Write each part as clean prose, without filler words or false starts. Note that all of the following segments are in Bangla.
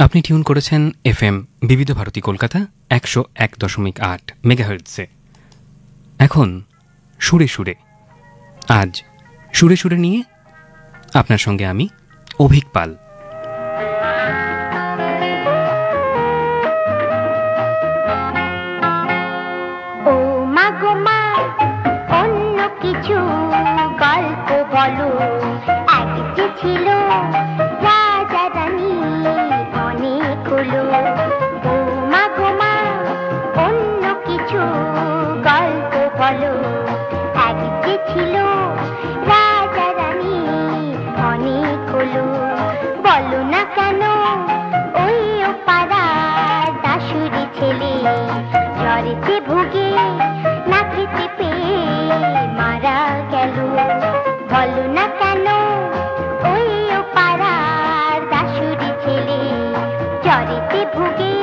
আপনি টিউন করেছেন FM বিবিধ ভারতী কলকাতা 101.8 মেগাহার্টজে। এখন সুরে সুরে, আজ সুরে সুরে নিয়ে আপনার সঙ্গে আমি অভিক পাল। ও মা গো মা, অন্য কিছু গল্প বলো। এক যে ছিল রাজা রানী অনেক হলো। ও মা গো মা, অন্য কিছু গল্প বলো। এক যে ছিল রাজা রানী অনেক হলো। বলো না কেন ওই ও পাড়ার দাসুরি ছেলে জ্বরেতে ভুগে না খেতে পেয়ে মারা গেল। বলো না কেন ওই ও পাড়ার দাসুরি ছেলে জ্বরেতে ভুগে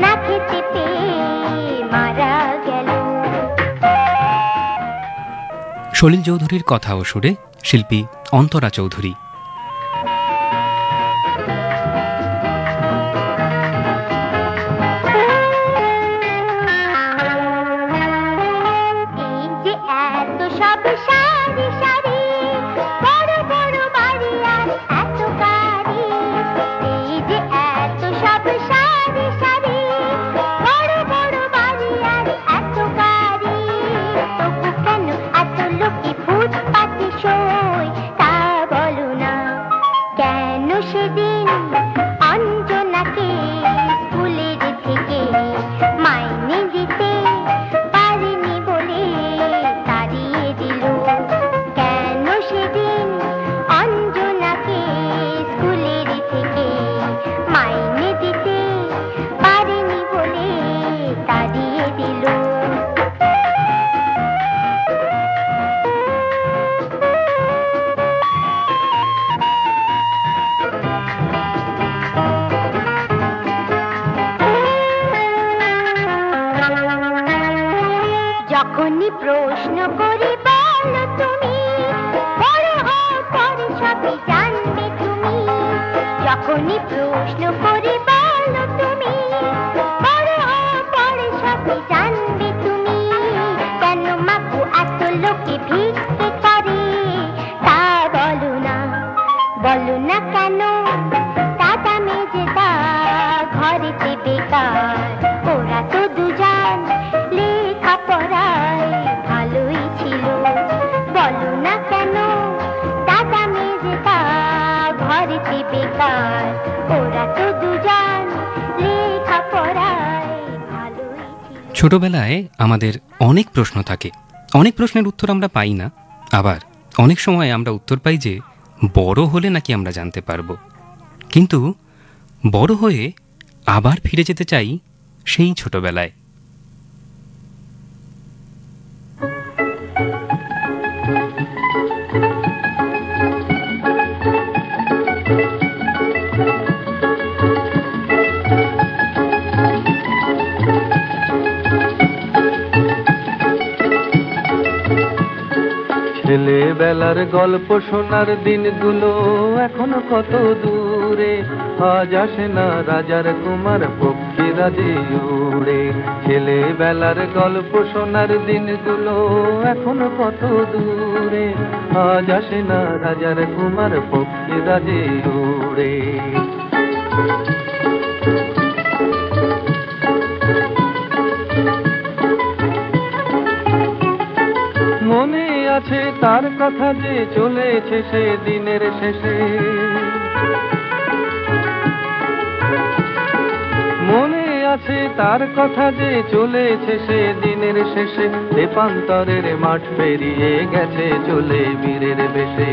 না খেতে পেয়ে মারা গেল। সলিল চৌধুরীর কথা ও সুরে শিল্পী অন্তরা চৌধুরী। যখনই প্রশ্ন করি বলো তুমি, বড় হও পরে সবই জানবে তুমি। যখনই প্রশ্ন করি বলো তুমি, বড় হও পরে সবই জানবে তুমি। কেন মাগো এত লোকে ভিক্ষে করে তা বলো না। বলো না কেন দাদা মেজেদা ঘরেতে বেকার, ওরা তো দুজন লেখা পড়ায় ভালোই ছিল। বলো না কেন দাদা মেজেদা ঘরেতে বেকার, ওরা তো দুজন লেখা পড়ায় ভালোই ছিল। ছোটবেলায় আমাদের অনেক প্রশ্ন থাকে, অনেক প্রশ্নের উত্তর আমরা পাই না। আবার অনেক সময় আমরা উত্তর পাই যে বড় হলে নাকি আমরা জানতে পারবো। কিন্তু বড় হয়ে আবার ফিরে যেতে চাই সেই ছোটবেলায়। ছেলেবেলার গল্প শোনার দিনগুলো এখনো কত দূরে, আজ আসে না রাজার কুমার পক্ষী রাজে উড়ে। ছেলেবেলার গল্প শোনার দিনগুলো এখনো কত দূরে, আজ আসে না রাজার কুমার পক্ষী রাজে উড়ে। মনে আছে তার কথা যে চলেছে সে দিনের শেষে, মনে আছে তার কথা যে চলেছে সে দিনের শেষে। দেপান্তরের মাঠ পেরিয়ে গেছে চলে বীরের বেশে।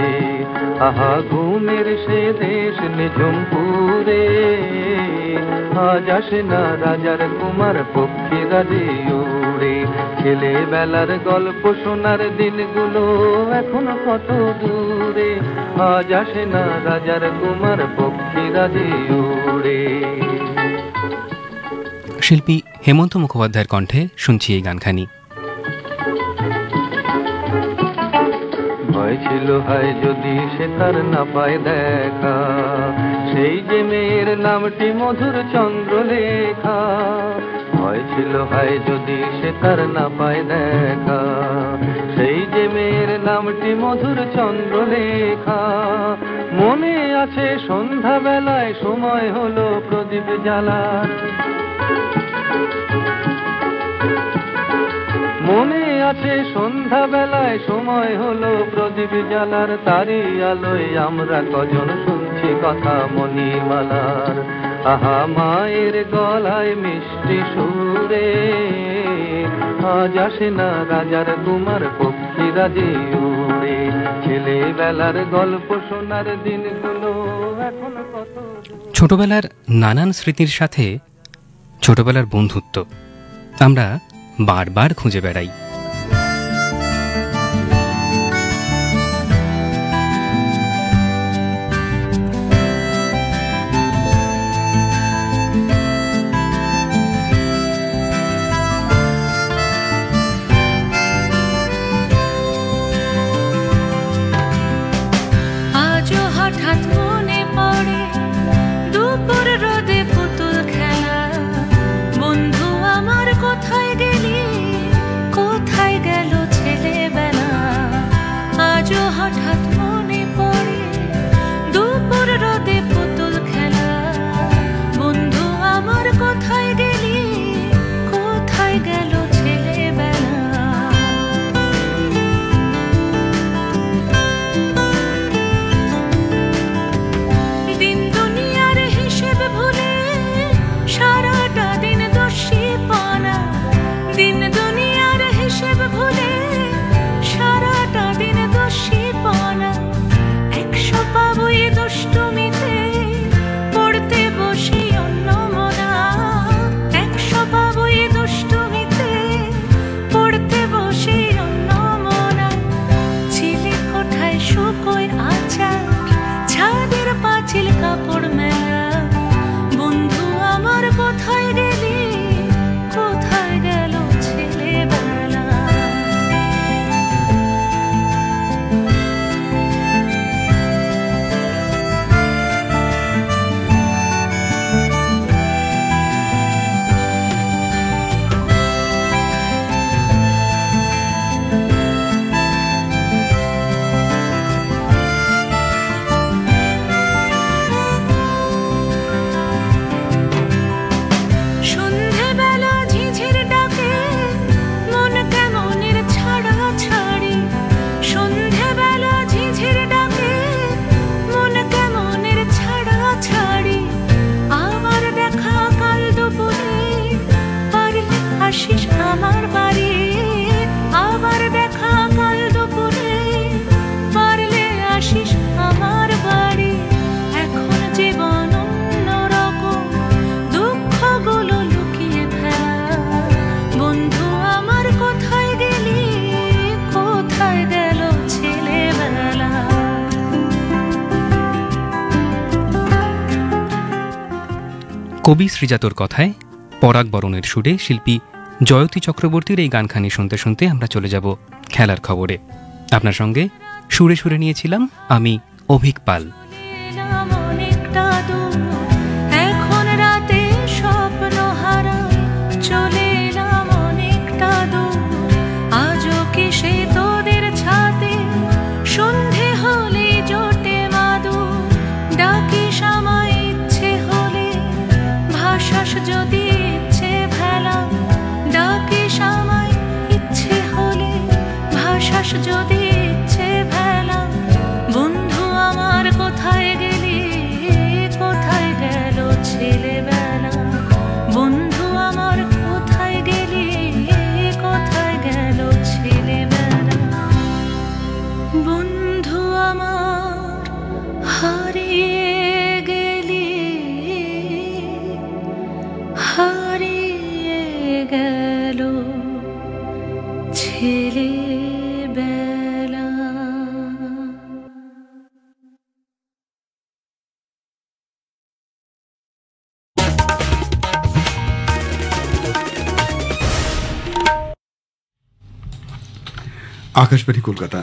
আহা ঘুমের সে দেশ নিঝুমপুরে, আজ আসে না রাজার কুমার পক্ষী রাজে উড়ে। ছেলেবেলার গল্প শোনার দিনগুলো এখনো কত দূরে, আজ আসে না রাজার কুমার পক্ষী রাজে উড়ে। শিল্পী হেমন্ত মুখোপাধ্যায়ের কণ্ঠে শুনছি এই গানখানি। ভয় ছিল হায় যদি সে তার না পায় দেখা, সেই যে মেয়ের নামটি মধুর চন্দ্রলেখা, হয়েছিল হায় যদি সে তার না পায় দেখা। সেই যে মেয়ের নামটি মধুর চন্দ্রলেখা, মনে আছে সন্ধ্যা বেলায় সময় হলো প্রদীপ জ্বালার। মনে আছে সন্ধ্যা বেলায় সময় হলো প্রদীপ জ্বালার, তারই আলোয় আমরা কজন শুনছি কথা মণিমালার। আহা মায়ের গলায় মিষ্টি সুরে, আজ আসে না রাজার কুমার পক্ষীরা যে উড়ে। ছেলেবেলার গল্প শোনার দিনগুলো এখন কত। ছোটবেলার নানান স্মৃতির সাথে ছোটবেলার বন্ধুত্ব আমরা বারবার খুঁজে বেড়াই। আজও হঠাৎ মনে পড়ে দুপুর রোদে পুতুল খেলা। বন্ধু আমার কোথায় গেলি, কোথায় গেল ছেলেবেলা। আজও হঠাৎ মনে পড়ে দুপুর রোদে পুতুল খেলা। বন্ধু আমার কোথায় গেলি, কোথায় গেল ছেলেবেলা। দিন দুনিয়ার হিসেব ভুলে সারাটা দিন দোষী পানা। দিন দুনিয়ার হিসেব ভুলে সারাটা দিন দোষী পানা। 100 পাবই দুষ্টুমিতে পড়তে বসি অন্যমনা। 100 পাবই দুষ্টুমিতে পড়তে বসি অন্যমনা। চিলে কোঠায় শুকোয় আচার, ছাদের পাঁচিল কাপড় মেলা। বন্ধু আমার কোথায় গেলি, কোথায় গেল ছেলেবেলা। সন্ধেবেলা ঝিঝির ডাকে মন কেমনের ছাড়া ছাড়ি। সন্ধেবেলা ঝিঝির ডাকে মন কেমনের ছাড়া ছাড়ি। আবার দেখা কাল দুপুরে, পারলে আসিস আমার বাড়ি। আবার দেখা কাল দুপুরে, পারলে আসিস আমার বাড়ি। এখন জীবন অন্যরকম, দুঃখগুলো লুকিয়ে ফেলা। বন্ধু আমার কোথায় গেলি, কোথায় গেল ছেলেবেলা। কবি শ্রীজাতর কথায় পরাগ বরণের সুরে শিল্পী জয়তী চক্রবর্তীর এই গানখানি শুনতে শুনতে আমরা চলে যাব খেলার খবরে। আপনার সঙ্গে সুরে সুরে নিয়েছিলাম আমি অভিক পাল। এলাম অনেকটা দূর, এখন রাতে স্বপ্ন হারায় চলে এলাম অনেকটা দূর। আজও কি সে তোদের ছাদে সন্ধে হলে জোটে মাদুর। ডাকিস আমায় ইচ্ছে হলে, ভাসাস যদি ইচ্ছে ভেলা। ডাকিস আমায় ইচ্ছে হলে, ভাসাস যদি ইচ্ছে ভেলা। বন্ধু আমার কোথায় গেলি, কোথায় গেল ছেলেবেলা। বন্ধু আমার কোথায় গেলি, কোথায় গেল ছেলেবেলা। বন্ধু আমার হারিয়ে গেলি, হারিয়ে গেল ছেলেবেলা। আকাশবাণী কলকাতা